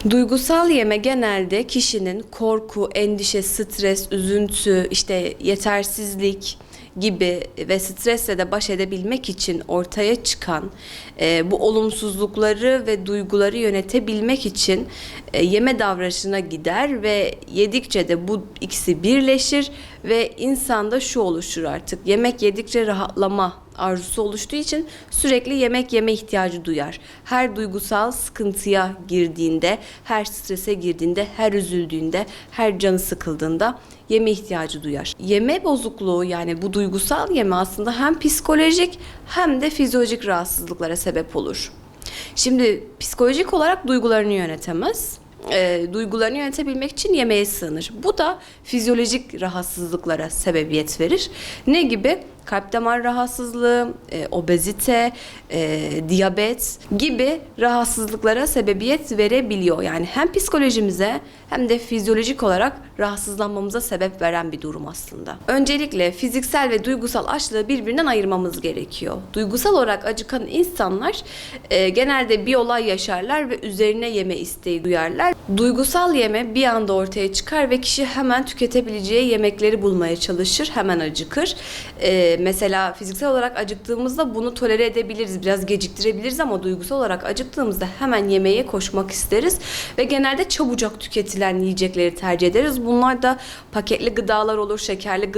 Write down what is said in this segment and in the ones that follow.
Duygusal yeme genelde kişinin korku, endişe, stres, üzüntü, işte yetersizlik gibi ve stresle de baş edebilmek için ortaya çıkan bu olumsuzlukları ve duyguları yönetebilmek için yeme davranışına gider ve yedikçe de bu ikisi birleşir ve insanda şu oluşur artık. Yemek yedikçe rahatlama arzusu oluştuğu için sürekli yemek yeme ihtiyacı duyar. Her duygusal sıkıntıya girdiğinde, her strese girdiğinde, her üzüldüğünde, her canı sıkıldığında yeme ihtiyacı duyar. Yeme bozukluğu, yani bu duygusal yeme aslında hem psikolojik hem de fizyolojik rahatsızlıklara sebep olur. Şimdi psikolojik olarak duygularını yönetemez. Duygularını yönetebilmek için yemeğe sığınır. Bu da fizyolojik rahatsızlıklara sebebiyet verir. Ne gibi? Kalp damar rahatsızlığı, obezite, diyabet gibi rahatsızlıklara sebebiyet verebiliyor. Yani hem psikolojimize hem de fizyolojik olarak rahatsızlanmamıza sebep veren bir durum aslında. Öncelikle fiziksel ve duygusal açlığı birbirinden ayırmamız gerekiyor. Duygusal olarak acıkan insanlar genelde bir olay yaşarlar ve üzerine yeme isteği duyarlar. Duygusal yeme bir anda ortaya çıkar ve kişi hemen tüketebileceği yemekleri bulmaya çalışır, hemen acıkır. Mesela fiziksel olarak acıktığımızda bunu tolere edebiliriz, biraz geciktirebiliriz ama duygusal olarak acıktığımızda hemen yemeğe koşmak isteriz ve genelde çabucak tüketilen yiyecekleri tercih ederiz. Bunlar da paketli gıdalar olur, şekerli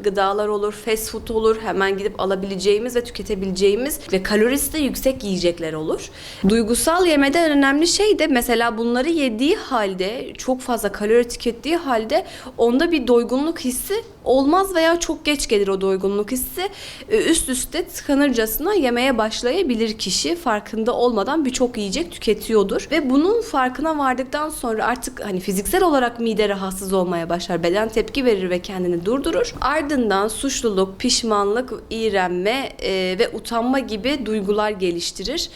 gıdalar olur, fast food olur, hemen gidip alabileceğimiz ve tüketebileceğimiz ve kalorisi de yüksek yiyecekler olur. Duygusal yemede en önemli şey de mesela bunları yediği halde, çok fazla kalori tükettiği halde onda bir doygunluk hissi olmaz veya çok geç gelir o doygunluk hissi. Üst üste tıkanırcasına yemeye başlayabilir kişi. Farkında olmadan birçok yiyecek tüketiyordur. Ve bunun farkına vardıktan sonra artık hani fiziksel olarak mide rahatsız olmaya başlar. Beden tepki verir ve kendini durdurur. Ardından suçluluk, pişmanlık, iğrenme ve utanma gibi duygular geliştirir.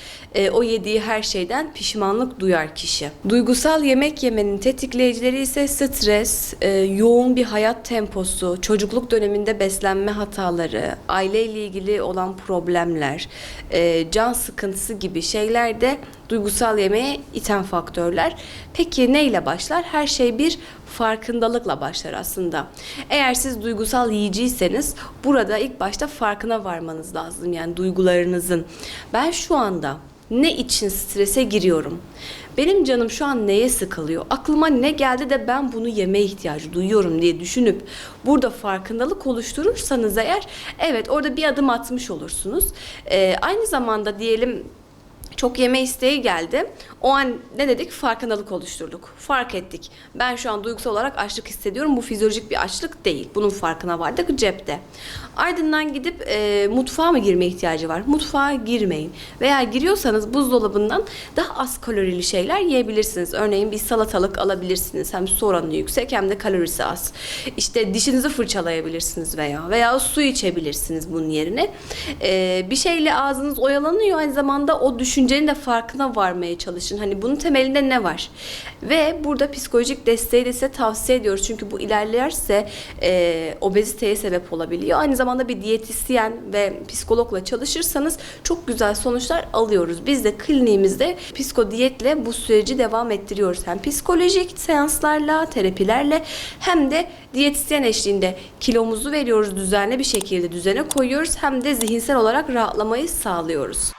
O yediği her şeyden pişmanlık duyar kişi. Duygusal yemek yemenin tetikleyicileri ise stres, yoğun bir hayat temposu, çocukluk döneminde beslenme hataları, aileyle ilgili olan problemler, can sıkıntısı gibi şeyler de duygusal yemeğe iten faktörler. Peki neyle başlar? Her şey bir farkındalıkla başlar aslında. Eğer siz duygusal yiyiciyseniz burada ilk başta farkına varmanız lazım. Yani duygularınızın. Ben şu anda ne için strese giriyorum? Benim canım şu an neye sıkılıyor? Aklıma ne geldi de ben bunu yemeye ihtiyacı duyuyorum diye düşünüp burada farkındalık oluşturursanız eğer, evet, orada bir adım atmış olursunuz. Aynı zamanda diyelim çok yeme isteği geldi. O an ne dedik? Farkındalık oluşturduk. Fark ettik. Ben şu an duygusal olarak açlık hissediyorum. Bu fizyolojik bir açlık değil. Bunun farkına vardık cepte. Ardından gidip mutfağa mı girme ihtiyacı var? Mutfağa girmeyin. Veya giriyorsanız buzdolabından daha az kalorili şeyler yiyebilirsiniz. Örneğin bir salatalık alabilirsiniz. Hem su oranı yüksek hem de kalorisi az. İşte dişinizi fırçalayabilirsiniz veya su içebilirsiniz bunun yerine. Bir şeyle ağzınız oyalanıyor. Aynı zamanda o düşüncenin de farkına varmaya çalışın. Hani bunun temelinde ne var? Ve burada psikolojik desteği de size tavsiye ediyoruz. Çünkü bu ilerlerse obeziteye sebep olabiliyor. Aynı zamanda bir diyetisyen ve psikologla çalışırsanız çok güzel sonuçlar alıyoruz. Biz de kliniğimizde psikodiyetle bu süreci devam ettiriyoruz. Hem psikolojik seanslarla, terapilerle hem de diyetisyen eşliğinde kilomuzu veriyoruz, düzenli bir şekilde düzene koyuyoruz. Hem de zihinsel olarak rahatlamayı sağlıyoruz.